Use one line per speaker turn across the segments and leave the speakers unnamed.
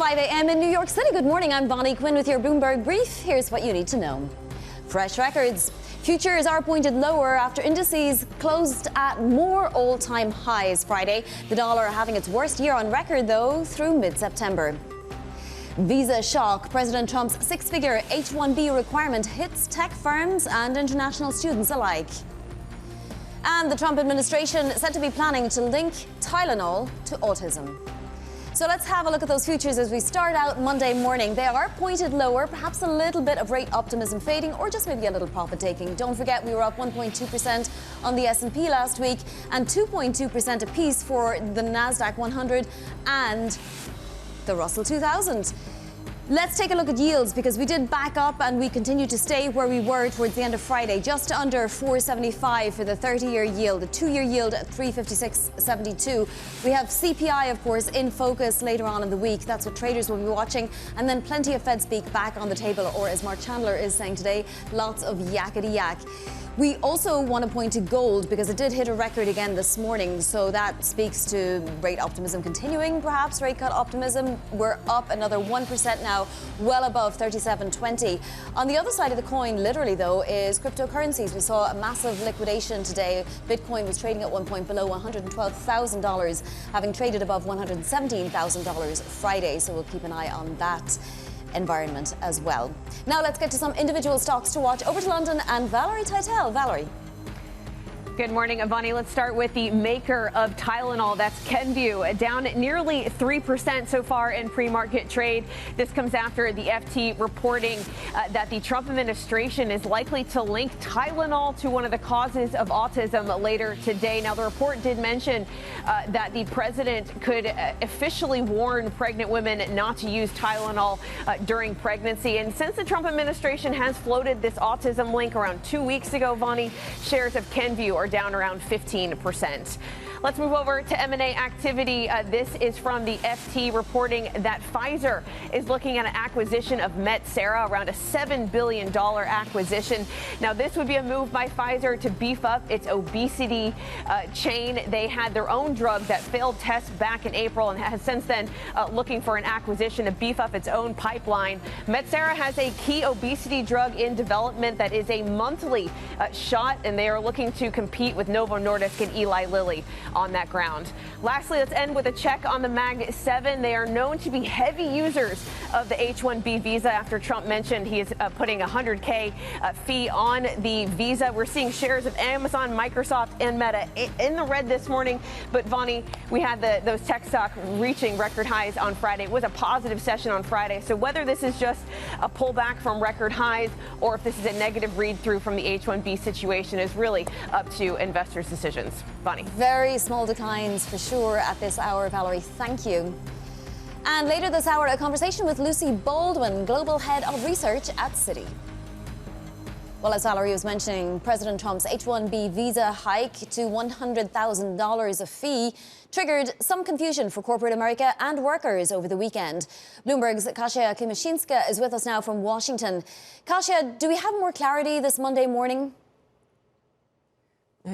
5 a.m. in New York City. Good morning, I'm Bonnie Quinn with your Bloomberg Brief. Here's what you need to know. Fresh records. Futures are pointed lower after indices closed at more all-time highs Friday. The dollar having its worst year on record, though, through mid-September. Visa shock. President Trump's six-figure H1-B requirement hits tech firms and international students alike. And the Trump administration said to be planning to link Tylenol to autism. So let's have a look at those futures as we start out Monday morning. They are pointed lower, perhaps a little bit of rate optimism fading, or just maybe a little profit taking. Don't forget we were up 1.2% on the S&P last week and 2.2% apiece for the Nasdaq 100 and the Russell 2000. Let's take a look at yields, because we did back up and we continue to stay where we were towards the end of Friday, just under 4.75 for the 30-year yield, the 2-year yield at 356.72. We have CPI, of course, in focus later on in the week. That's what traders will be watching. And then plenty of Fed speak back on the table, or as Mark Chandler is saying today, lots of yakety yak. We also want to point to gold, because it did hit a record again this morning. So that speaks to rate optimism continuing, perhaps rate cut optimism. We're up another 1% now, well above 37.20. On the other side of the coin, literally though, is cryptocurrencies. We saw a massive liquidation today. Bitcoin was trading at one point below $112,000, having traded above $117,000 Friday. So we'll keep an eye on that environment as well. Now let's get to some individual stocks to watch. Over to London and Valerie Titel. Valerie.
Good morning, Ivani. Let's start with the maker of Tylenol. That's Kenvue, down nearly 3% so far in pre-market trade. This comes after the FT reporting that the Trump administration is likely to link Tylenol to one of the causes of autism later today. Now, the report did mention that the president could officially warn pregnant women not to use Tylenol during pregnancy. And since the Trump administration has floated this autism link around 2 weeks ago, Vani, shares of Kenvue are down around 15%. Let's move over to M&A activity. This is from the FT reporting that Pfizer is looking at an acquisition of Metsera, around a $7 billion acquisition. Now, this would be a move by Pfizer to beef up its obesity chain. They had their own drug that failed tests back in April and has since then looking for an acquisition to beef up its own pipeline. Metsera has a key obesity drug in development that is a monthly shot, and they are looking to compete with Novo Nordisk and Eli Lilly on that ground. Lastly, let's end with a check on the Mag 7. They are known to be heavy users of the H1-B visa after Trump mentioned he is putting a $100K fee on the visa. We're seeing shares of Amazon, Microsoft, and Meta in the red this morning. But, Vani, we had those tech stocks reaching record highs on Friday. It was a positive session on Friday. So whether this is just a pullback from record highs or if this is a negative read-through from the H1-B situation is really up to investors' decisions. Vani.
Very small declines for sure at this hour, Valerie. Thank you. And later this hour, a conversation with Lucy Baldwin, Global Head of Research at Citi. Well, as Valerie was mentioning, President Trump's H-1B visa hike to $100,000 a fee triggered some confusion for corporate America and workers over the weekend. Bloomberg's Kasia Kimashinska is with us now from Washington. Kasia, do we have more clarity this Monday morning?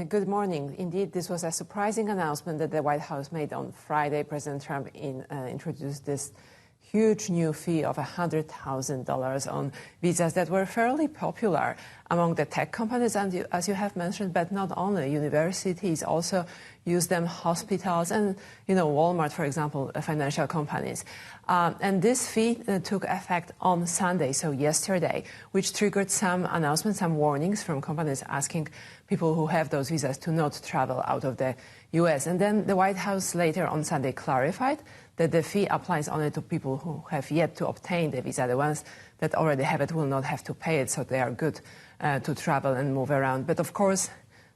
Good morning. Indeed, this was a surprising announcement that the White House made on Friday. President Trump introduced this huge new fee of $100,000 on visas that were fairly popular among the tech companies, and as you have mentioned, but not only. Universities also use them, hospitals, and, Walmart, for example, financial companies. And this fee took effect on Sunday, so yesterday, which triggered some announcements, some warnings from companies asking people who have those visas to not travel out of the U.S. And then the White House later on Sunday clarified that the fee applies only to people who have yet to obtain the visa. The ones that already have it will not have to pay it, so they are good to travel and move around. But of course,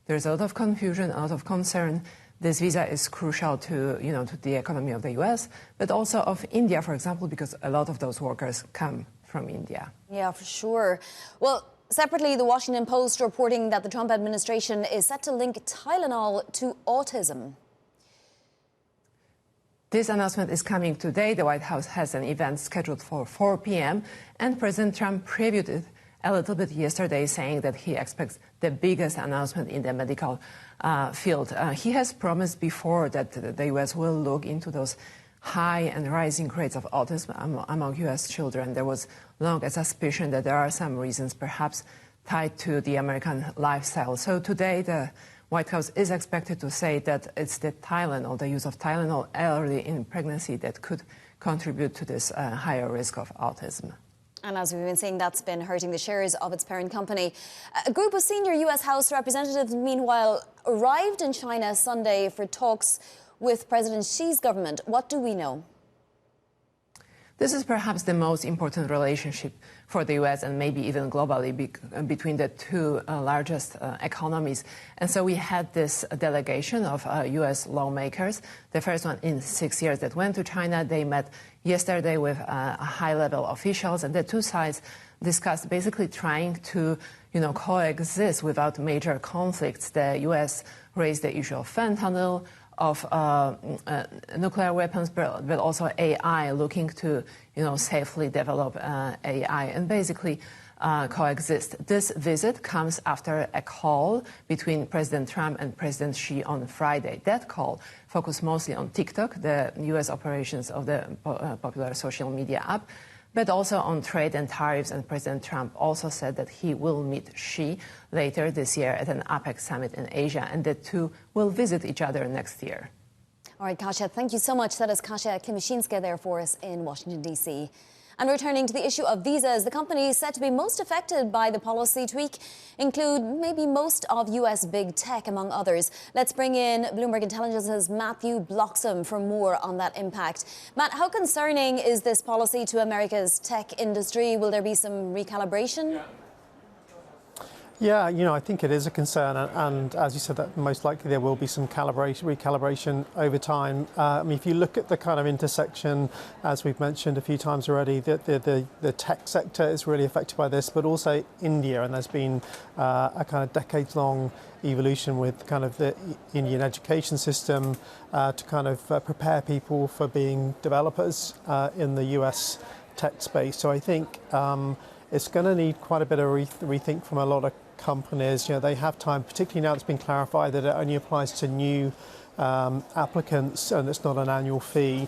there's a lot of confusion, a lot of concern. This visa is crucial to the economy of the U.S., but also of India, for example, because a lot of those workers come from India.
Yeah, for sure. Well, separately, the Washington Post reporting that the Trump administration is set to link Tylenol to autism.
This announcement is coming today. The White House has an event scheduled for 4 p.m., and President Trump previewed it a little bit yesterday, saying that he expects the biggest announcement in the medical field. He has promised before that the U.S. will look into those high and rising rates of autism among U.S. children. There was long a suspicion that there are some reasons perhaps tied to the American lifestyle. So today the White House is expected to say that it's the Tylenol, the use of Tylenol early in pregnancy, that could contribute to this higher risk of autism.
And as we've been saying, that's been hurting the shares of its parent company. A group of senior U.S. House representatives, meanwhile, arrived in China Sunday for talks with President Xi's government. What do we know?
This is perhaps the most important relationship for the U.S. and maybe even globally between the two largest economies. And so we had this delegation of U.S. lawmakers, the first one in 6 years that went to China. They met yesterday with high-level officials, and the two sides discussed basically trying to, coexist without major conflicts. The U.S. raised the issue of fentanyl, of nuclear weapons, but also AI, looking to, safely develop AI and basically coexist. This visit comes after a call between President Trump and President Xi on Friday. That call focused mostly on TikTok, the U.S. operations of the popular social media app, but also on trade and tariffs. And President Trump also said that he will meet Xi later this year at an APEC summit in Asia, and the two will visit each other next year.
All right, Kasia, thank you so much. That is Kasia Kimishinska there for us in Washington, D.C. And returning to the issue of visas, the companies said to be most affected by the policy tweak include maybe most of U.S. big tech, among others. Let's bring in Bloomberg Intelligence's Matthew Bloxham for more on that impact. Matt, how concerning is this policy to America's tech industry? Will there be some recalibration?
Yeah, I think it is a concern, and as you said, that most likely there will be some recalibration over time. If you look at the kind of intersection, as we've mentioned a few times already, that the tech sector is really affected by this, but also India, and there's been a kind of decades-long evolution with kind of the Indian education system to kind of prepare people for being developers in the US tech space. So I think it's going to need quite a bit of rethink from a lot of companies. They have time, particularly now it's been clarified that it only applies to new applicants and it's not an annual fee.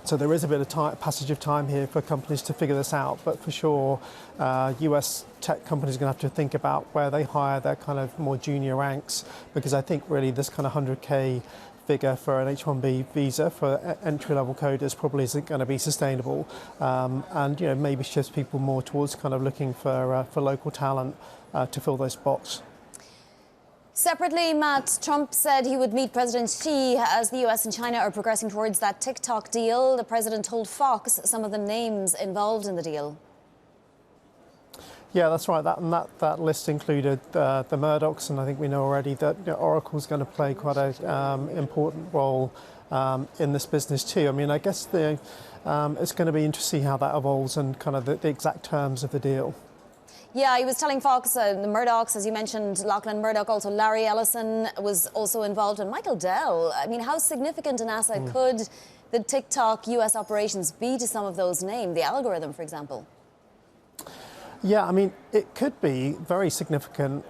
So there is a bit of passage of time here for companies to figure this out. But for sure, US tech companies are going to have to think about where they hire their kind of more junior ranks, because I think really this kind of 100K figure for an H1-B visa for entry-level coders probably isn't going to be sustainable, and maybe shifts people more towards kind of looking for local talent to fill those spots.
Separately, Matt, Trump said he would meet President Xi as the US and China are progressing towards that TikTok deal. The president told Fox some of the names involved in the deal. Yeah, that's right. That list included the Murdochs, and I think we know already that Oracle's going to play quite an important role in this business too. I mean, I guess it's going to be interesting to see how that evolves and kind of the exact terms of the deal. Yeah, he was telling Fox, the Murdochs, as you mentioned, Lachlan Murdoch, also Larry Ellison was also involved, and Michael Dell. I mean, how significant an asset could the TikTok US operations be to some of those names, the algorithm, for example? Yeah, I mean, it could be very significant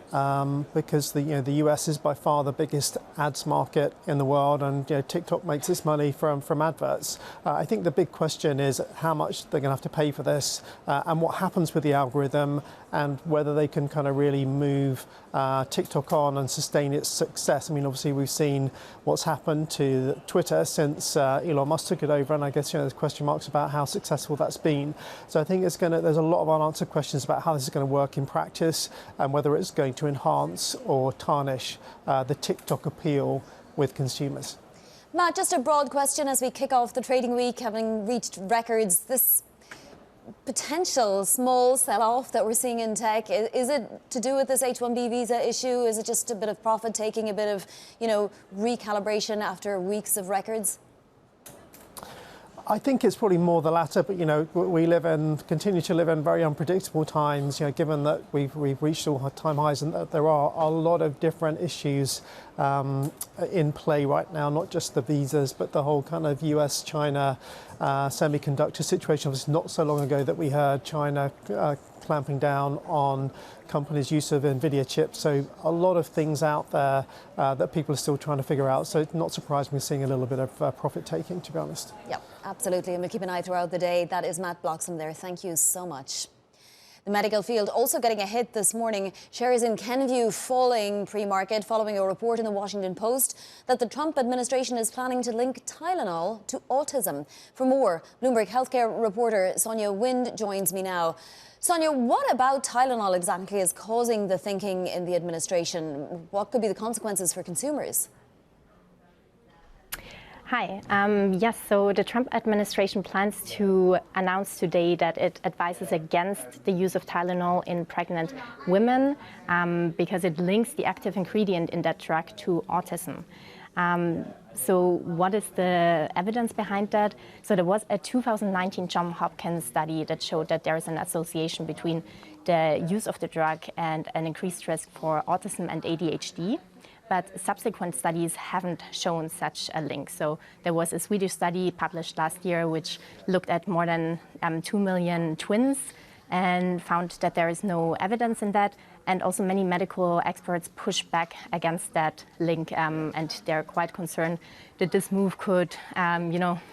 because the US is by far the biggest ads market in the world, and TikTok makes its money from adverts. I think the big question is how much they're going to have to pay for this, and what happens with the algorithm, and whether they can kind of really move TikTok on and sustain its success. I mean, obviously we've seen what's happened to Twitter since Elon Musk took it over, and I guess there's question marks about how successful that's been. So I think there's a lot of unanswered questions about how this is going to work in practice and whether it's going to enhance or tarnish the TikTok appeal with consumers. Matt, just a broad question as we kick off the trading week, having reached records. This potential small sell-off that we're seeing in tech, is it to do with this H1-B visa issue? Is it just a bit of profit taking, a bit of recalibration after weeks of records?
I think it's probably more the latter, but we continue to live in very unpredictable times. Given that we've reached all-time highs and that there are a lot of different issues in play right now, not just the visas, but the whole kind of US-China semiconductor situation. It was not so long ago that we heard China clamping down on companies' use of NVIDIA chips. So a lot of things out there that people are still trying to figure out. So it's not surprising we're seeing a little bit of profit taking, to be honest.
Yep, absolutely. And we'll keep an eye throughout the day. That is Matt Bloxham there. Thank you so much. The medical field also getting a hit this morning. Shares in Kenvue falling pre-market following a report in the Washington Post that the Trump administration is planning to link Tylenol to autism. For more, Bloomberg healthcare reporter Sonia Wind joins me now. Sonia, what about Tylenol exactly is causing the thinking in the administration? What could be the consequences for consumers?
Hi. Yes, so the Trump administration plans to announce today that it advises against the use of Tylenol in pregnant women because it links the active ingredient in that drug to autism. So what is the evidence behind that? So there was a 2019 Johns Hopkins study that showed that there is an association between the use of the drug and an increased risk for autism and ADHD. But subsequent studies haven't shown such a link. So there was a Swedish study published last year which looked at more than 2 million twins and found that there is no evidence in that. And also many medical experts push back against that link, and they're quite concerned that this move could,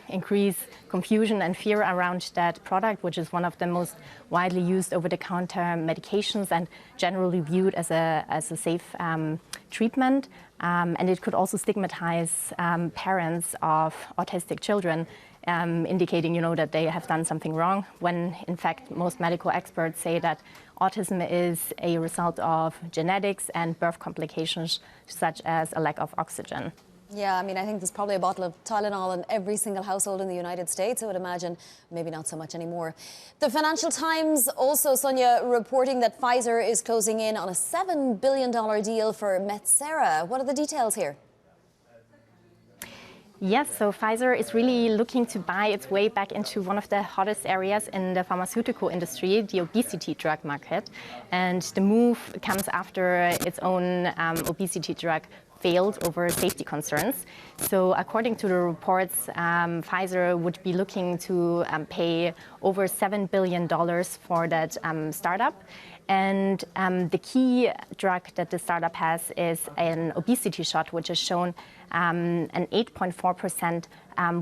increase confusion and fear around that product, which is one of the most widely used over-the-counter medications and generally viewed as a safe treatment. And it could also stigmatize parents of autistic children, indicating, that they have done something wrong, when in fact most medical experts say that autism is a result of genetics and birth complications such as a lack of oxygen.
Yeah, I mean, I think there's probably a bottle of Tylenol in every single household in the United States, I would imagine. Maybe not so much anymore. The Financial Times also, Sonia, reporting that Pfizer is closing in on a $7 billion deal for Metsera. What are the details here?
Yes, so Pfizer is really looking to buy its way back into one of the hottest areas in the pharmaceutical industry, the obesity drug market. And the move comes after its own obesity drug failed over safety concerns. So according to the reports, Pfizer would be looking to pay over $7 billion for that startup. And the key drug that the startup has is an obesity shot, which has shown an 8.4%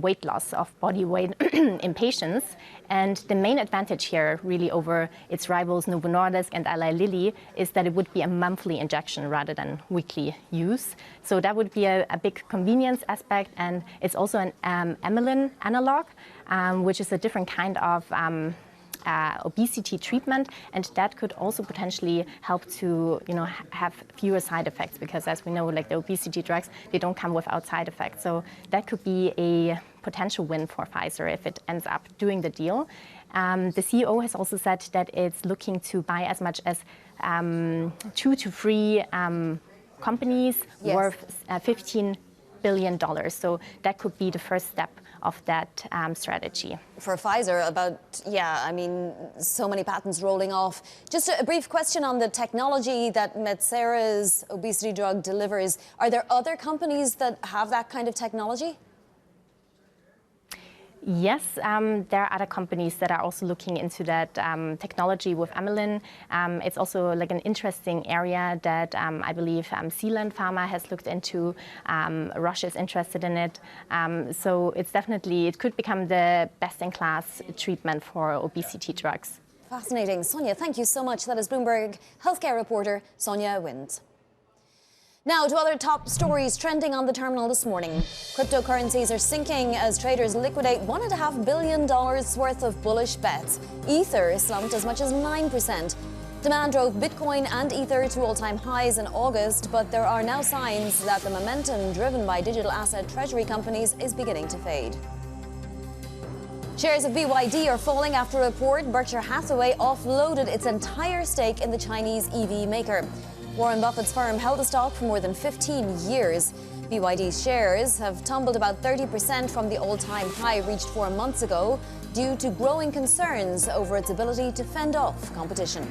weight loss of body weight in patients. And the main advantage here, really over its rivals Novo Nordisk and Eli Lilly, is that it would be a monthly injection rather than weekly use. So that would be a big convenience aspect. And it's also an amylin analog, which is a different kind of obesity treatment, and that could also potentially help to have fewer side effects, because as we know, like the obesity drugs, they don't come without side effects. So that could be a potential win for Pfizer if it ends up doing the deal. The CEO has also said that it's looking to buy as much as 2 to 3 companies worth $15 billion. So that could be the first step of that strategy.
For Pfizer, so many patents rolling off. Just a brief question on the technology that Metsera's obesity drug delivers. Are there other companies that have that kind of technology?
Yes, there are other companies that are also looking into that technology with amylin. It's also like an interesting area that I believe Zealand Pharma has looked into. Russia is interested in it. So it's definitely, it could become the best-in-class treatment for obesity drugs.
Fascinating. Sonia, thank you so much. That is Bloomberg healthcare reporter Sonia Wind. Now to other top stories trending on the terminal this morning. Cryptocurrencies are sinking as traders liquidate $1.5 billion worth of bullish bets. Ether slumped as much as 9%. Demand drove Bitcoin and Ether to all-time highs in August, but there are now signs that the momentum driven by digital asset treasury companies is beginning to fade. Shares of BYD are falling after a report Berkshire Hathaway offloaded its entire stake in the Chinese EV maker. Warren Buffett's firm held the stock for more than 15 years. BYD's shares have tumbled about 30% from the all-time high reached 4 months ago due to growing concerns over its ability to fend off competition.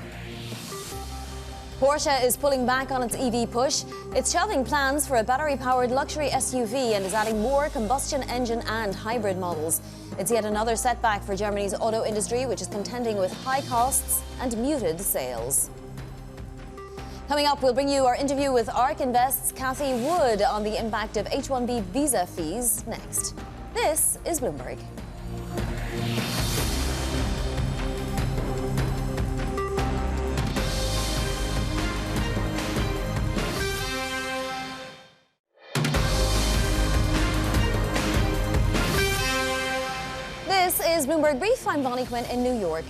Porsche is pulling back on its EV push. It's shelving plans for a battery-powered luxury SUV and is adding more combustion engine and hybrid models. It's yet another setback for Germany's auto industry, which is contending with high costs and muted sales. Coming up, we'll bring you our interview with ARK Invest's Cathie Wood on the impact of H1-B visa fees next. This is Bloomberg. This is Bloomberg Brief. I'm Bonnie Quinn in New York.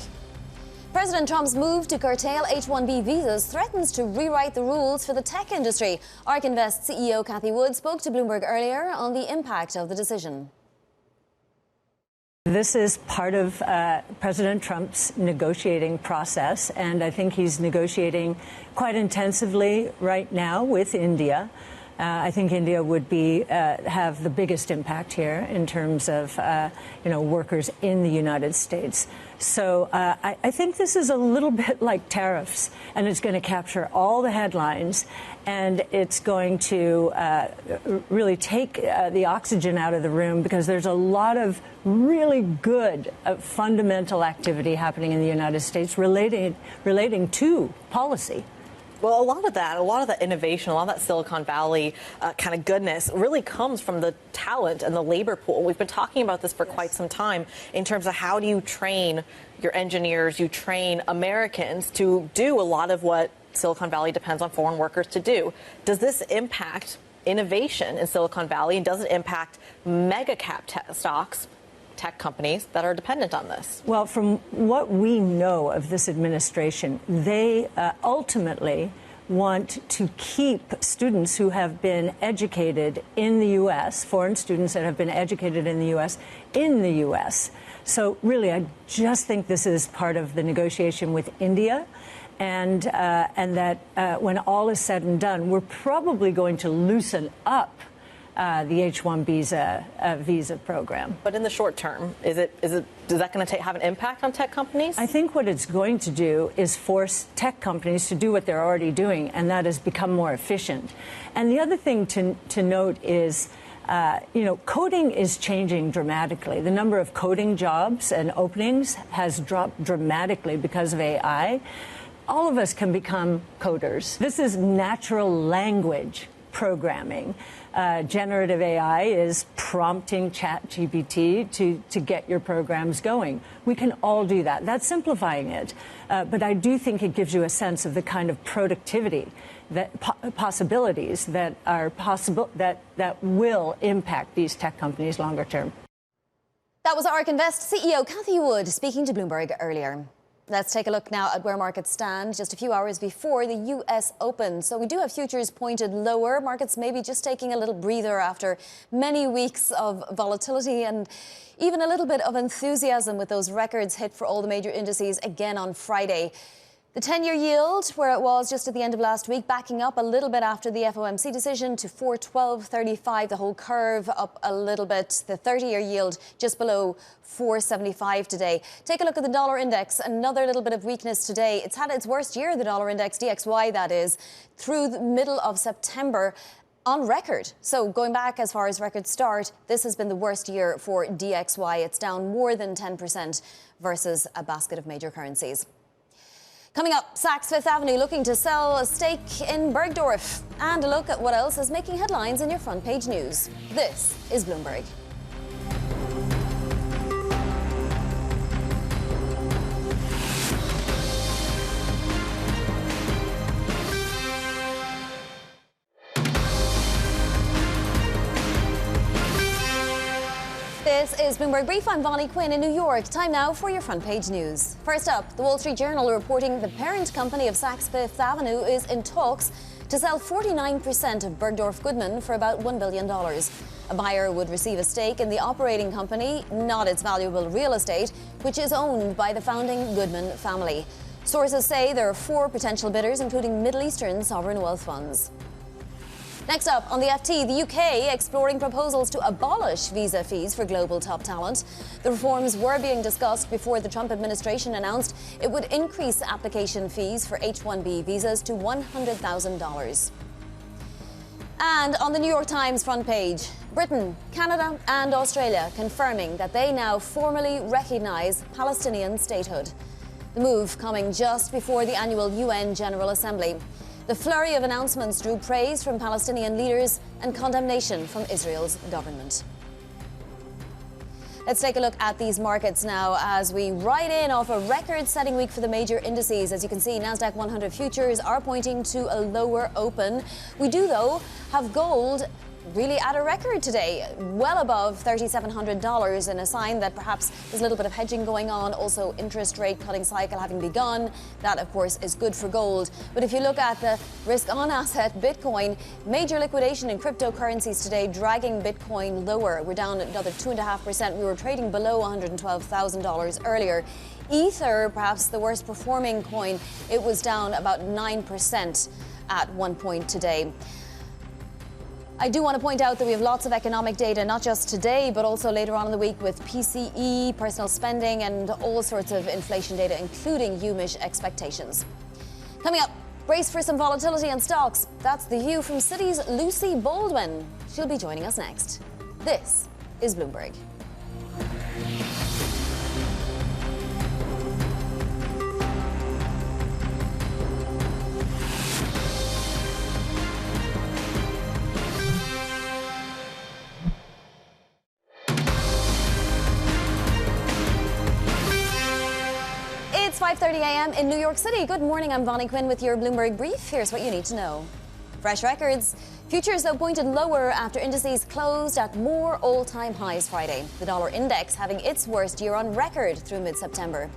President Trump's move to curtail H1-B visas threatens to rewrite the rules for the tech industry. ARK Invest CEO Cathie Wood spoke to Bloomberg earlier on the impact of the decision.
This is part of President Trump's negotiating process, and I think he's negotiating quite intensively right now with India. I think India would have the biggest impact here in terms of workers in the United States. So I think this is a little bit like tariffs, and it's going to capture all the headlines, and it's going to really take the oxygen out of the room, because there's a lot of really good fundamental activity happening in the United States relating to policy.
Well, a lot of that innovation, a lot of that Silicon Valley kind of goodness really comes from the talent and the labor pool. We've been talking about this for quite some time in terms of how do you train your engineers, you train Americans to do a lot of what Silicon Valley depends on foreign workers to do. Does this impact innovation in Silicon Valley, and does it impact mega cap stocks, tech companies that are dependent on this?
Well, from what we know of this administration, they ultimately want to keep students who have been educated in the U.S., foreign students that have been educated in the U.S., in the U.S. So really, I just think this is part of the negotiation with India, and that when all is said and done, we're probably going to loosen up the H1 visa program.
But in the short term, is that going to have an impact on tech companies?
I think what it's going to do is force tech companies to do what they're already doing, and that is become more efficient. And the other thing to note is, coding is changing dramatically. The number of coding jobs and openings has dropped dramatically because of AI. All of us can become coders. This is natural language programming. Generative AI is prompting ChatGPT to get your programs going. We can all do that. That's simplifying it. But I do think it gives you a sense of the kind of productivity, that possibilities that are possible, that will impact these tech companies longer term.
That was ARK Invest CEO Cathie Wood speaking to Bloomberg earlier. Let's take a look now at where markets stand just a few hours before the U.S. Open. So we do have futures pointed lower. Markets maybe just taking a little breather after many weeks of volatility and even a little bit of enthusiasm with those records hit for all the major indices again on Friday. The 10-year yield, where it was just at the end of last week, backing up a little bit after the FOMC decision to 412.35. The whole curve up a little bit. The 30-year yield just below 475 today. Take a look at the dollar index. Another little bit of weakness today. It's had its worst year, the dollar index, DXY that is, through the middle of September on record. So going back as far as records start, this has been the worst year for DXY. It's down more than 10% versus a basket of major currencies. Coming up, Saks Fifth Avenue looking to sell a stake in Bergdorf. And a look at what else is making headlines in your front page news. This is Bloomberg. This is Bloomberg Brief. I'm Bonnie Quinn in New York. Time now for your front page news. First up, the Wall Street Journal reporting the parent company of Saks Fifth Avenue is in talks to sell 49% of Bergdorf Goodman for about $1 billion. A buyer would receive a stake in the operating company, not its valuable real estate, which is owned by the founding Goodman family. Sources say there are 4 potential bidders, including Middle Eastern sovereign wealth funds. Next up on the FT, the UK exploring proposals to abolish visa fees for global top talent. The reforms were being discussed before the Trump administration announced it would increase application fees for H1-B visas to $100,000. And on the New York Times front page, Britain, Canada and Australia confirming that they now formally recognise Palestinian statehood. The move coming just before the annual UN General Assembly. The flurry of announcements drew praise from Palestinian leaders and condemnation from Israel's government. Let's take a look at these markets now as we ride in off a record-setting week for the major indices. As you can see, Nasdaq 100 futures are pointing to a lower open. We do, though, have gold really at a record today, well above $3,700, and a sign that perhaps there's a little bit of hedging going on. Also, interest rate cutting cycle having begun. That, of course, is good for gold. But if you look at the risk-on asset, Bitcoin, major liquidation in cryptocurrencies today, dragging Bitcoin lower. We're down another 2.5%. We were trading below $112,000 earlier. Ether, perhaps the worst performing coin, it was down about 9% at one point today. I do want to point out that we have lots of economic data, not just today, but also later on in the week with PCE, personal spending, and all sorts of inflation data, including UMISH expectations. Coming up, brace for some volatility in stocks. That's the view from Citi's Lucy Baldwin. She'll be joining us next. This is Bloomberg. It's 5:30 a.m. in New York City. Good morning, I'm Bonnie Quinn with your Bloomberg Brief. Here's what you need to know. Fresh records. Futures, though, pointed lower after indices closed at more all-time highs Friday. The dollar index having its worst year on record through mid-September.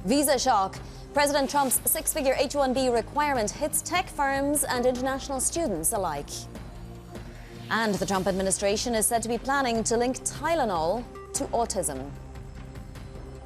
Visa shock. President Trump's six-figure H1-B requirement hits tech firms and international students alike. And the Trump administration is said to be planning to link Tylenol to autism.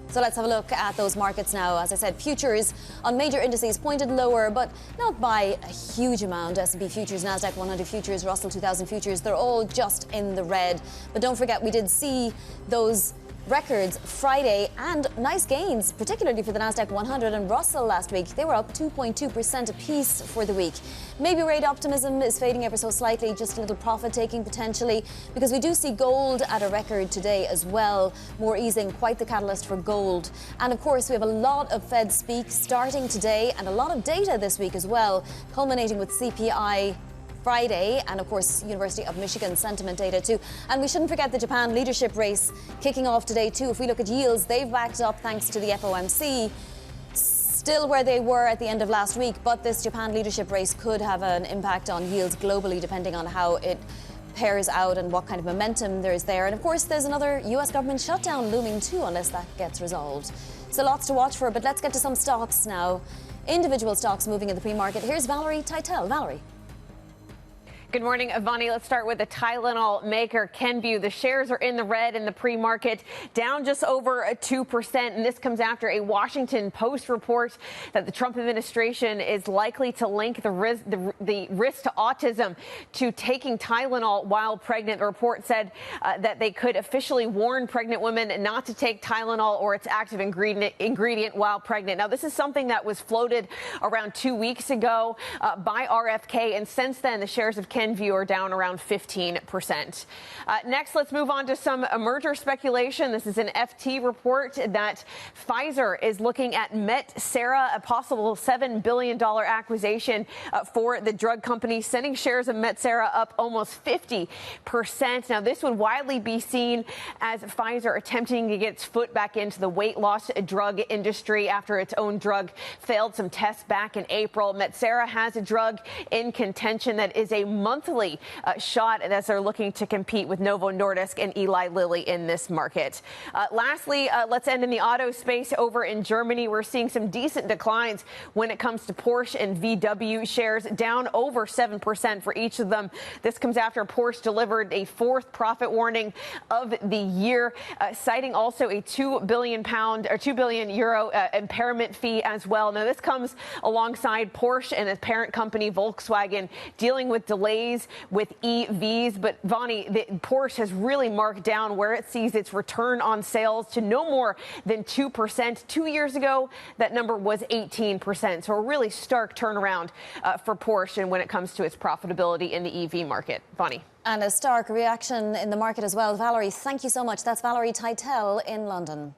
So let's have a look at those markets now. As I said, futures on major indices pointed lower, but not by a huge amount. S&P futures, Nasdaq 100 futures, Russell 2000 futures, they're all just in the red. But don't forget, we did see those records Friday and nice gains, particularly for the Nasdaq 100 and Russell last week. They were up 2.2% apiece for the week. Maybe rate optimism is fading ever so slightly, just a little profit taking potentially, because we do see gold at a record today as well. More easing, quite the catalyst for gold. And of course, we have a lot of Fed speak starting today and a lot of data this week as well, culminating with CPI Friday, and of course University of Michigan sentiment data too. And we shouldn't forget the Japan leadership race kicking off today too. If we look at yields, they've backed up thanks to the FOMC, still where they were at the end of last week, but this Japan leadership race could have an impact on yields globally depending on how it pairs out and what kind of momentum there is there. And of course there's another US government shutdown looming too, unless that gets resolved. So lots to watch for, but let's get to some stocks now. Individual stocks moving in the pre-market. Here's Valerie Teitel. Valerie.
Good morning, Ivani. Let's start with the Tylenol maker, Kenvue. The shares are in the red in the pre-market, down just over 2%. And this comes after a Washington Post report that the Trump administration is likely to link the risk to autism to taking Tylenol while pregnant. The report said that they could officially warn pregnant women not to take Tylenol or its active ingredient while pregnant. Now, this is something that was floated around 2 weeks ago by RFK. And since then, the shares of Kenvue are down around 15%. Next, let's move on to some merger speculation. This is an FT report that Pfizer is looking at Metsera, a possible $7 billion acquisition for the drug company, sending shares of Metsera up almost 50%. Now, this would widely be seen as Pfizer attempting to get its foot back into the weight loss drug industry after its own drug failed some tests back in April. Metsera has a drug in contention that is a monthly shot as they're looking to compete with Novo Nordisk and Eli Lilly in this market. Lastly, let's end in the auto space. Over in Germany, we're seeing some decent declines when it comes to Porsche and VW shares, down over 7% for each of them. This comes after Porsche delivered a fourth profit warning of the year, citing also a €2 billion impairment fee as well. Now, this comes alongside Porsche and its parent company Volkswagen dealing with delays malaise with EVs. But Vonnie, Porsche has really marked down where it sees its return on sales to no more than 2%. 2 years ago, that number was 18%. So a really stark turnaround for Porsche and when it comes to its profitability in the EV market. Vonnie.
And a stark reaction in the market as well. Valerie, thank you so much. That's Valerie Teitel in London.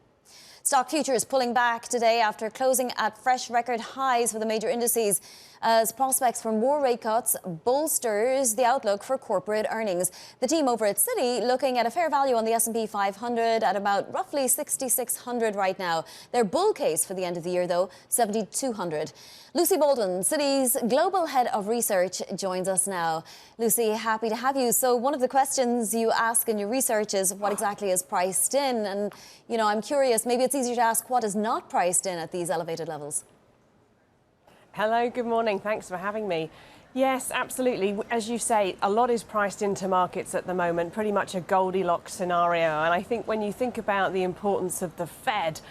Stock futures pulling back today after closing at fresh record highs for the major indices as prospects for more rate cuts bolsters the outlook for corporate earnings. The team over at Citi looking at a fair value on the S&P 500 at about roughly 6,600 right now. Their bull case for the end of the year, though, 7,200. Lucy Baldwin, Citi's global head of research, joins us now. Lucy, happy to have you. So one of the questions you ask in your research is what exactly is priced in? And, you know, I'm curious, maybe it's easier to ask what is not priced in at these elevated levels.
Hello, good morning. Thanks for having me. Yes, absolutely. As you say, a lot is priced into markets at the moment, pretty much a Goldilocks scenario. And I think when you think about the importance of the Fed,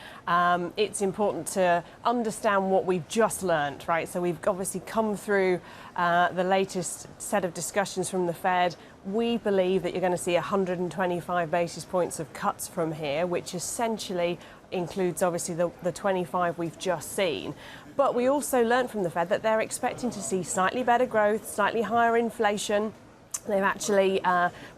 it's important to understand what we've just learned, right? So we've obviously come through the latest set of discussions from the Fed. We believe that you're going to see 125 basis points of cuts from here, which essentially includes obviously the 25 we've just seen. But we also learned from the Fed that they're expecting to see slightly better growth, slightly higher inflation. They've actually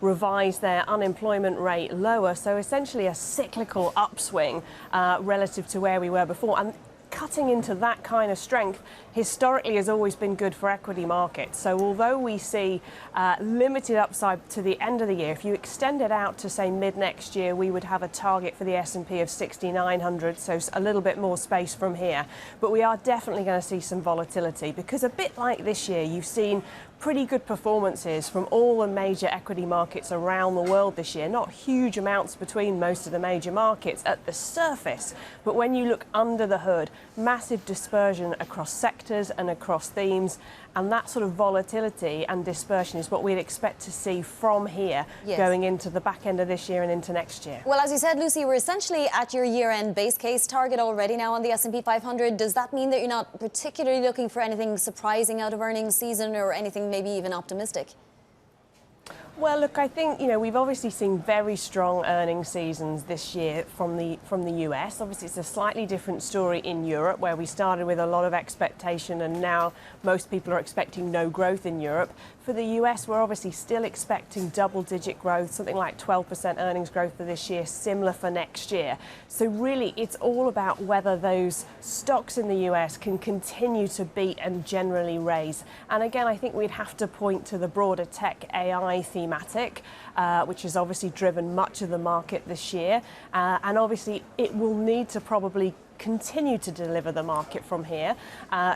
revised their unemployment rate lower, so essentially a cyclical upswing relative to where we were before. And cutting into that kind of strength historically has always been good for equity markets. So although we see limited upside to the end of the year, if you extend it out to say mid next year, we would have a target for the S&P of 6,900, so a little bit more space from here. But we are definitely going to see some volatility because a bit like this year, you've seen pretty good performances from all the major equity markets around the world this year. Not huge amounts between most of the major markets at the surface, but when you look under the hood, massive dispersion across sectors and across themes. And that sort of volatility and dispersion is what we'd expect to see from here going into the back end of this year and into next year.
Well, as you said, Lucy, we're essentially at your year-end base case target already now on the S&P 500. Does that mean that you're not particularly looking for anything surprising out of earnings season or anything maybe even optimistic?
Well, look, I think, we've obviously seen very strong earnings seasons this year from the US. Obviously, it's a slightly different story in Europe, where we started with a lot of expectation and now most people are expecting no growth in Europe. For the US, we're obviously still expecting double-digit growth, something like 12% earnings growth for this year, similar for next year. So really, it's all about whether those stocks in the US can continue to beat and generally raise. And again, I think we'd have to point to the broader tech AI thematic, which has obviously driven much of the market this year. And obviously, it will need to probably continue to deliver the market from here.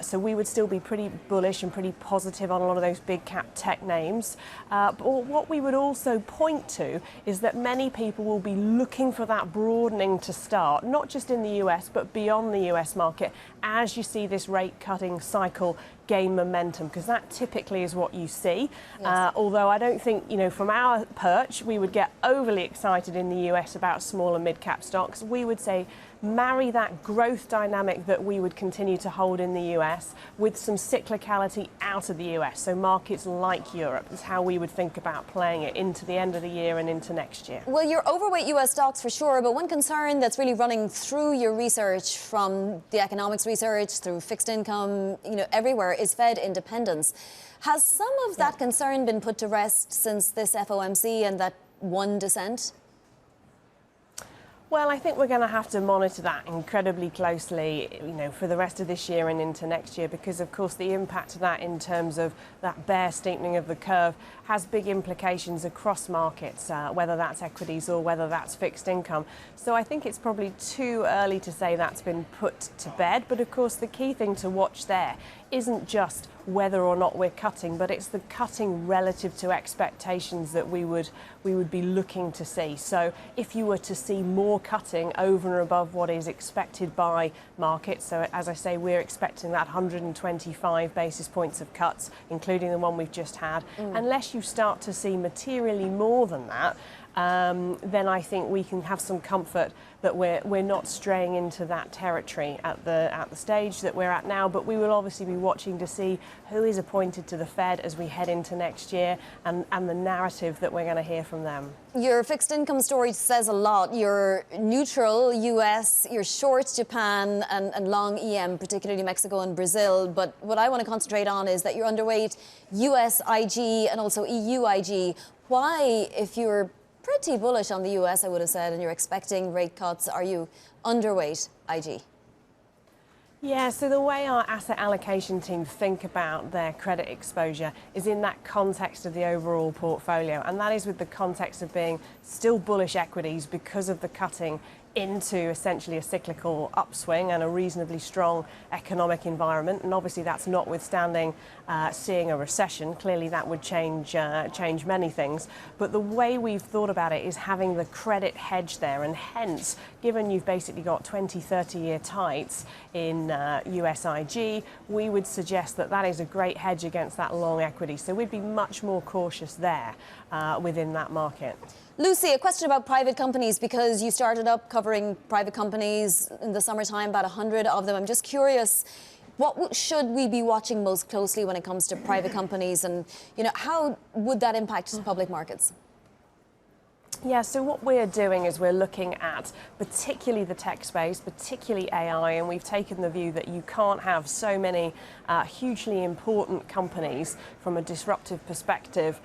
So we would still be pretty bullish and pretty positive on a lot of those big cap tech names. But what we would also point to is that many people will be looking for that broadening to start, not just in the US, but beyond the US market, as you see this rate cutting cycle gain momentum, because that typically is what you see. Although I don't think, from our perch, we would get overly excited in the US about small and mid cap stocks. We would say marry that growth dynamic that we would continue to hold in the US with some cyclicality out of the US. So markets like Europe is how we would think about playing it into the end of the year and into next year.
Well, you're overweight US stocks for sure, but one concern that's really running through your research, from the economics research through fixed income, everywhere, is Fed independence. Has some of that concern been put to rest since this FOMC and that one dissent?
Well, I think we're going to have to monitor that incredibly closely, for the rest of this year and into next year, because, of course, the impact of that in terms of that bear steepening of the curve has big implications across markets, whether that's equities or whether that's fixed income. So I think it's probably too early to say that's been put to bed. But, of course, the key thing to watch there isn't just whether or not we're cutting, but it's the cutting relative to expectations that we would be looking to see. So if you were to see more cutting over and above what is expected by markets, so as I say, we're expecting that 125 basis points of cuts, including the one we've just had. Unless you start to see materially more than that, then I think we can have some comfort that we're not straying into that territory at the stage that we're at now. But we will obviously be watching to see who is appointed to the Fed as we head into next year, and the narrative that we're going to hear from them.
Your fixed income story says a lot. You're neutral US, you're short Japan and long EM, particularly Mexico and Brazil. But what I want to concentrate on is that you're underweight US IG and also EU IG. Why, if you're pretty bullish on the US, I would have said, and you're expecting rate cuts, are you underweight IG?
Yeah, so the way our asset allocation team think about their credit exposure is in that context of the overall portfolio, and that is with the context of being still bullish equities because of the cutting into essentially a cyclical upswing and a reasonably strong economic environment. And obviously that's notwithstanding seeing a recession. Clearly that would change many things. But the way we've thought about it is having the credit hedge there, and hence, given you've basically got 20, 30-year tights in US IG, we would suggest that that is a great hedge against that long equity. So we'd be much more cautious there within that market.
Lucy, a question about private companies, because you started up covering private companies in the summertime, about 100 of them. I'm just curious, what should we be watching most closely when it comes to private companies, and how would that impact public markets?
Yeah, so what we're doing is we're looking at particularly the tech space, particularly AI, and we've taken the view that you can't have so many hugely important companies from a disruptive perspective,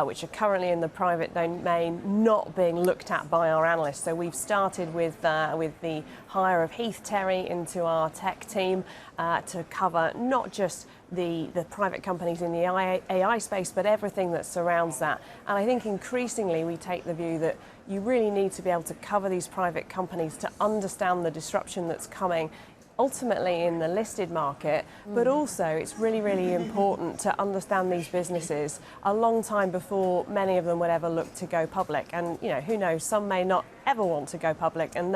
which are currently in the private domain, not being looked at by our analysts. So we've started with the hire of Heath Terry into our tech team to cover not just the private companies in the AI space, but everything that surrounds that. And I think increasingly we take the view that you really need to be able to cover these private companies to understand the disruption that's coming ultimately in the listed market, but also it's really, really important to understand these businesses a long time before many of them would ever look to go public. And who knows, some may not ever want to go public, and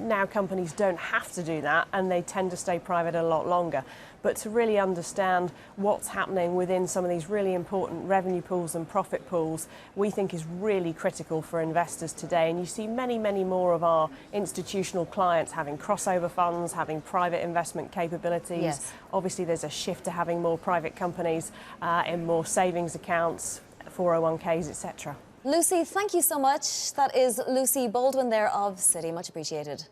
now companies don't have to do that, and they tend to stay private a lot longer. But to really understand what's happening within some of these really important revenue pools and profit pools, we think is really critical for investors today. And you see many, many more of our institutional clients having crossover funds, having private investment capabilities.
Yes.
Obviously, there's a shift to having more private companies in more savings accounts, 401ks, etc.
Lucy, thank you so much. That is Lucy Baldwin there of Citi. Much appreciated.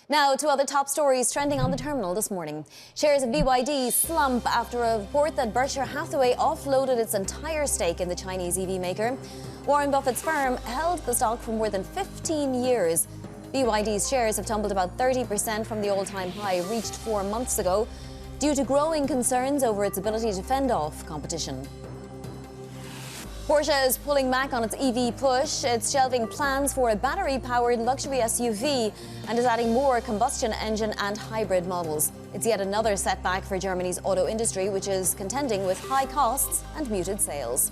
Now to other top stories trending on the terminal this morning. Shares of BYD slump after a report that Berkshire Hathaway offloaded its entire stake in the Chinese EV maker. Warren Buffett's firm held the stock for more than 15 years. BYD's shares have tumbled about 30% from the all-time high reached 4 months ago due to growing concerns over its ability to fend off competition. Porsche is pulling back on its EV push. It's shelving plans for a battery-powered luxury SUV and is adding more combustion engine and hybrid models. It's yet another setback for Germany's auto industry, which is contending with high costs and muted sales.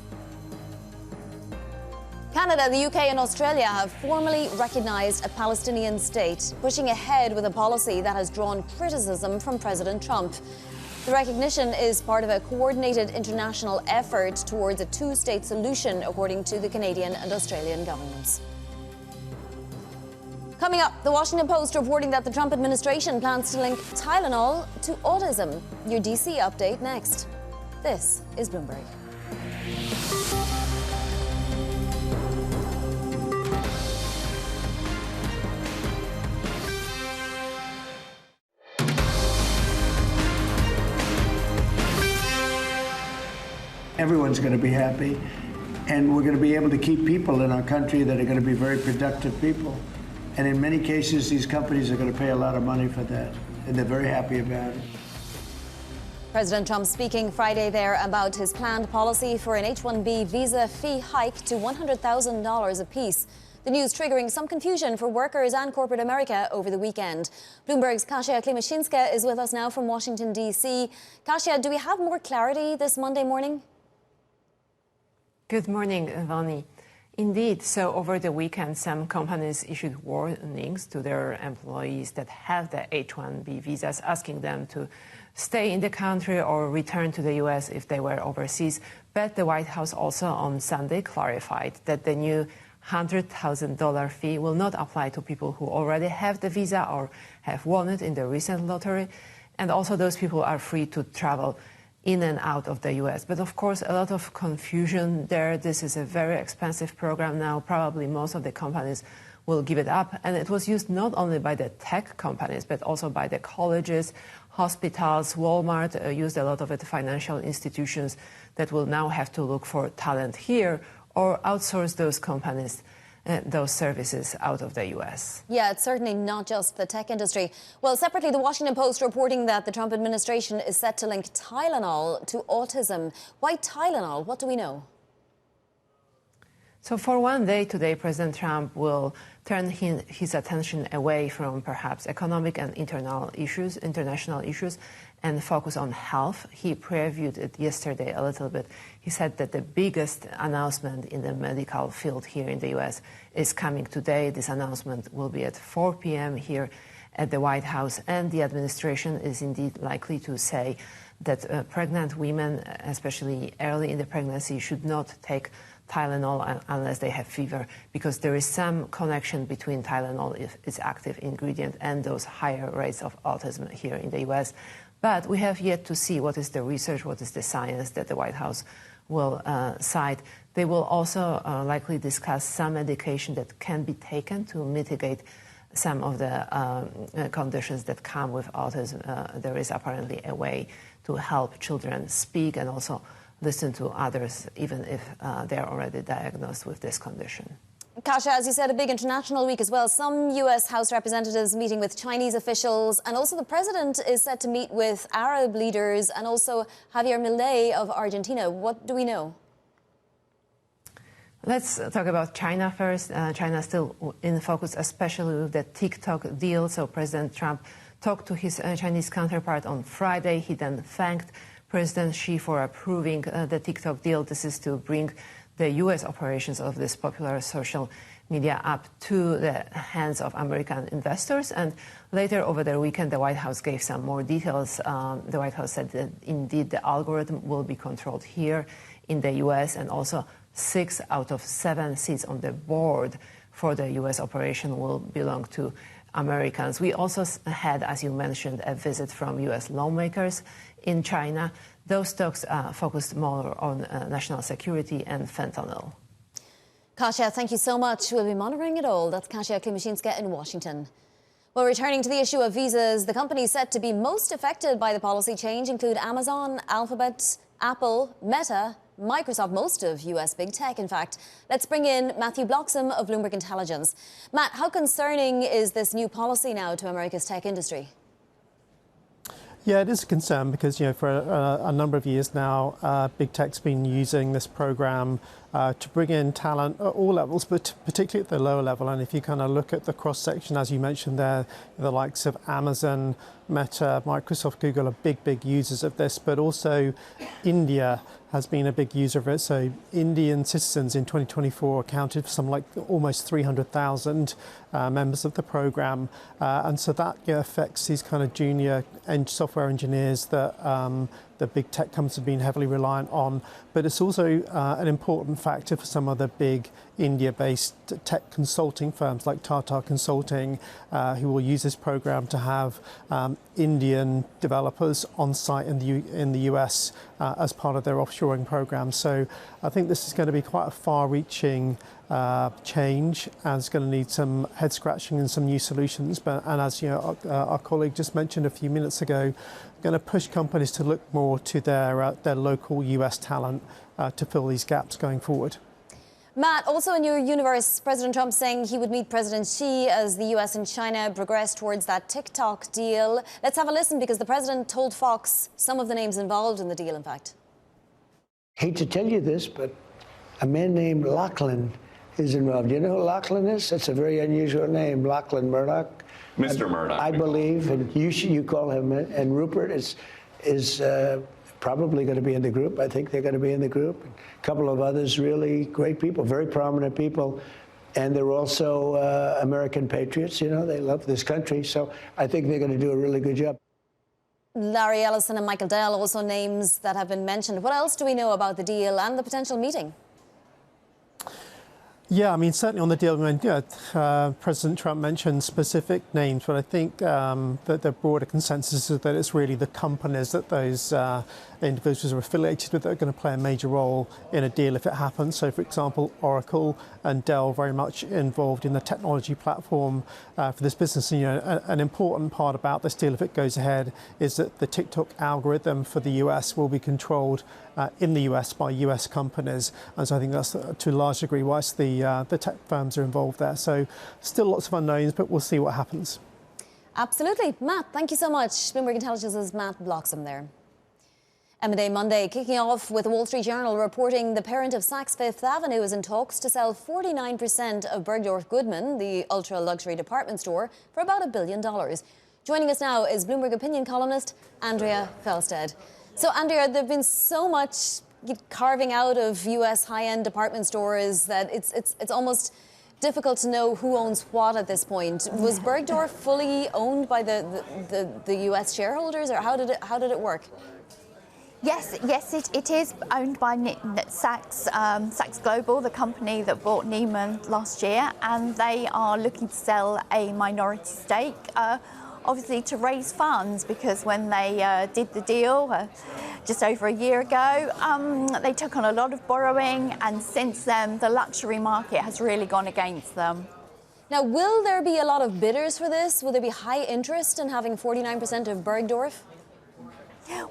Canada, the UK and Australia have formally recognised a Palestinian state, pushing ahead with a policy that has drawn criticism from President Trump. The recognition is part of a coordinated international effort towards a two-state solution, according to the Canadian and Australian governments. Coming up, the Washington Post reporting that the Trump administration plans to link Tylenol to autism. Your DC update next. This is Bloomberg.
Everyone's going to be happy, and we're going to be able to keep people in our country that are going to be very productive people. And in many cases, these companies are going to pay a lot of money for that, and they're very happy about it.
President Trump speaking Friday there about his planned policy for an H1-B visa fee hike to $100,000 apiece. The news triggering some confusion for workers and corporate America over the weekend. Bloomberg's Kasia Klimaszinska is with us now from Washington, D.C. Kasia, do we have more clarity this Monday morning?
Good morning, Vani. Indeed, so over the weekend, some companies issued warnings to their employees that have the H1-B visas, asking them to stay in the country or return to the U.S. if they were overseas. But the White House also on Sunday clarified that the new $100,000 fee will not apply to people who already have the visa or have won it in the recent lottery. And also those people are free to travel in and out of the US. But of course, a lot of confusion there. This is a very expensive program now. Probably most of the companies will give it up. And it was used not only by the tech companies, but also by the colleges, hospitals. Walmart used a lot of it, financial institutions that will now have to look for talent here or outsource those companies, those services out of the US.
Yeah, it's certainly not just the tech industry. Well, separately, the Washington Post reporting that the Trump administration is set to link Tylenol to autism. Why Tylenol? What do we know?
So for one day today, President Trump will turn his attention away from perhaps economic and international issues and focus on health. He previewed it yesterday a little bit. He said that the biggest announcement in the medical field here in the U.S. is coming today. This announcement will be at 4 p.m. here at the White House, and the administration is indeed likely to say that pregnant women, especially early in the pregnancy, should not take Tylenol unless they have fever, because there is some connection between Tylenol, if its active ingredient, and those higher rates of autism here in the U.S. But we have yet to see what is the research, what is the science that the White House will cite. They will also likely discuss some medication that can be taken to mitigate some of the conditions that come with autism. There is apparently a way to help children speak and also listen to others, even if they're already diagnosed with this condition.
Kasia, as you said, a big international week as well. Some U.S. House representatives meeting with Chinese officials, and also the president is set to meet with Arab leaders, and also Javier Milei of Argentina. What do we know?
Let's talk about China first. China is still in focus, especially with the TikTok deal. So President Trump talked to his Chinese counterpart on Friday. He then thanked President Xi for approving the TikTok deal. This is to bring the U.S. operations of this popular social media up to the hands of American investors. And later over the weekend, the White House gave some more details. The White House said that indeed the algorithm will be controlled here in the U.S. and also 6 out of 7 seats on the board for the U.S. operation will belong to Americans. We also had, as you mentioned, a visit from U.S. lawmakers in China. Those talks focused more on national security and fentanyl.
Kasia, thank you so much. We'll be monitoring it all. That's Kasia Klimaszinska in Washington. Well, returning to the issue of visas, the companies set to be most affected by the policy change include Amazon, Alphabet, Apple, Meta, Microsoft, most of U.S. big tech, in fact. Let's bring in Matthew Bloxham of Bloomberg Intelligence. Matt, how concerning is this new policy now to America's tech industry?
Yeah, it is a concern because, for a number of years now, big tech's been using this program to bring in talent at all levels, but particularly at the lower level. And if you kind of look at the cross-section, as you mentioned there, the likes of Amazon, Meta, Microsoft, Google are big users of this, but also India has been a big user of it. So Indian citizens in 2024 accounted for some almost 300,000 members of the program. And so that affects these kind of junior software engineers that the big tech companies have been heavily reliant on. But it's also an important factor for some of the big India-based tech consulting firms like Tata Consulting, who will use this program to have Indian developers on site in the US as part of their offshoring program. So I think this is going to be quite a far-reaching change, and it's going to need some head scratching and some new solutions. And as our colleague just mentioned a few minutes ago, going to push companies to look more to their local US talent to fill these gaps going forward.
Matt, also in your universe, President Trump saying he would meet President Xi as the US and China progress towards that TikTok deal. Let's have a listen, because the president told Fox some of the names involved in the deal, in fact.
Hate to tell you this, but a man named Lachlan is involved. You know who Lachlan is? That's a very unusual name, Lachlan Murdoch.
Mr. Murdoch.
I believe, and you call him, and Rupert is probably going to be in the group. I think they're going to be in the group. A couple of others, really great people, very prominent people. And they're also American patriots. They love this country. So I think they're going to do a really good job.
Larry Ellison and Michael Dell, also names that have been mentioned. What else do we know about the deal and the potential meeting?
Yeah, I mean, certainly on the deal, President Trump mentioned specific names, but I think that the broader consensus is that it's really the companies that those individuals are affiliated with that are going to play a major role in a deal if it happens. So, for example, Oracle and Dell very much involved in the technology platform for this business. And, an important part about this deal, if it goes ahead, is that the TikTok algorithm for the US will be controlled in the US by US companies. And so I think that's to a large degree why the tech firms are involved there. So still lots of unknowns, but we'll see what happens.
Absolutely. Matt, thank you so much. Bloomberg Intelligence's Matt Bloxham there. M&A Monday kicking off with the Wall Street Journal reporting the parent of Saks Fifth Avenue is in talks to sell 49% of Bergdorf Goodman, the ultra-luxury department store, for about $1 billion. Joining us now is Bloomberg opinion columnist Andrea Felsted. So, Andrea, there have been so much carving out of U.S. high-end department stores that it's almost difficult to know who owns what at this point. Was Bergdorf fully owned by the U.S. shareholders, or how did it work?
Yes, it is owned by Saks Global, the company that bought Neiman last year, and they are looking to sell a minority stake, obviously to raise funds, because when they did the deal just over a year ago, they took on a lot of borrowing, and since then the luxury market has really gone against them.
Now, will there be a lot of bidders for this? Will there be high interest in having 49% of Bergdorf?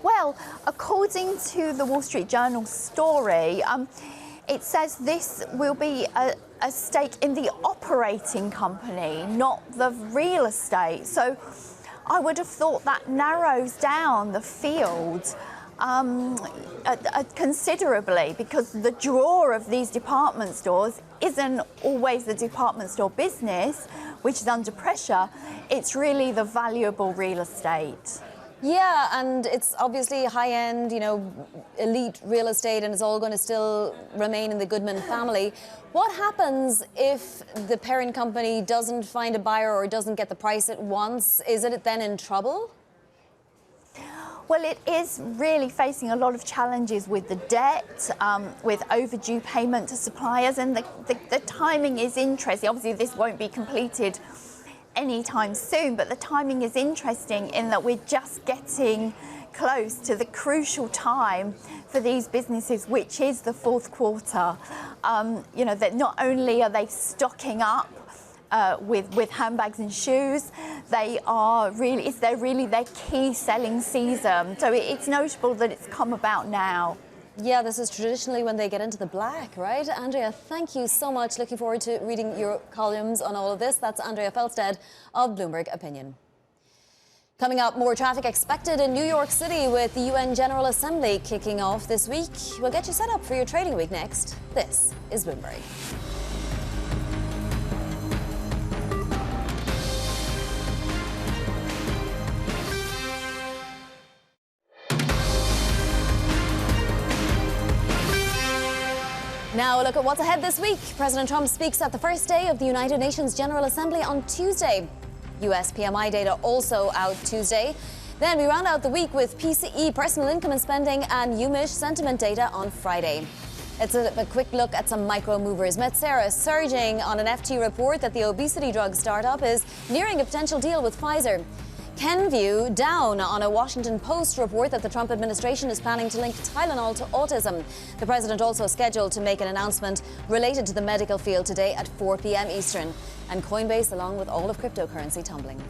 Well, according to the Wall Street Journal story, it says this will be a stake in the operating company, not the real estate. So I would have thought that narrows down the field considerably, because the draw of these department stores isn't always the department store business, which is under pressure. It's really the valuable real estate.
Yeah, and it's obviously high-end, elite real estate, and it's all going to still remain in the Goodman family. What happens if the parent company doesn't find a buyer or doesn't get the price it wants? Is it then in trouble?
Well, it is really facing a lot of challenges with the debt, with overdue payment to suppliers, and the timing is interesting. Obviously, this won't be completed anytime soon, but the timing is interesting in that we're just getting close to the crucial time for these businesses, which is the fourth quarter. That not only are they stocking up with handbags and shoes, it's their key selling season. So it's notable that it's come about now.
Yeah, this is traditionally when they get into the black, right? Andrea, thank you so much. Looking forward to reading your columns on all of this. That's Andrea Felsted of Bloomberg Opinion. Coming up, more traffic expected in New York City with the UN General Assembly kicking off this week. We'll get you set up for your trading week next. This is Bloomberg. Now, a look at what's ahead this week. President Trump speaks at the first day of the United Nations General Assembly on Tuesday. US PMI data also out Tuesday. Then we round out the week with PCE, personal income and spending, and UMISH sentiment data on Friday. Let's have a quick look at some micro movers. Metsera surging on an FT report that the obesity drug startup is nearing a potential deal with Pfizer. Kenvue down on a Washington Post report that the Trump administration is planning to link Tylenol to autism. The president also scheduled to make an announcement related to the medical field today at 4 p.m. Eastern. And Coinbase, along with all of cryptocurrency, tumbling.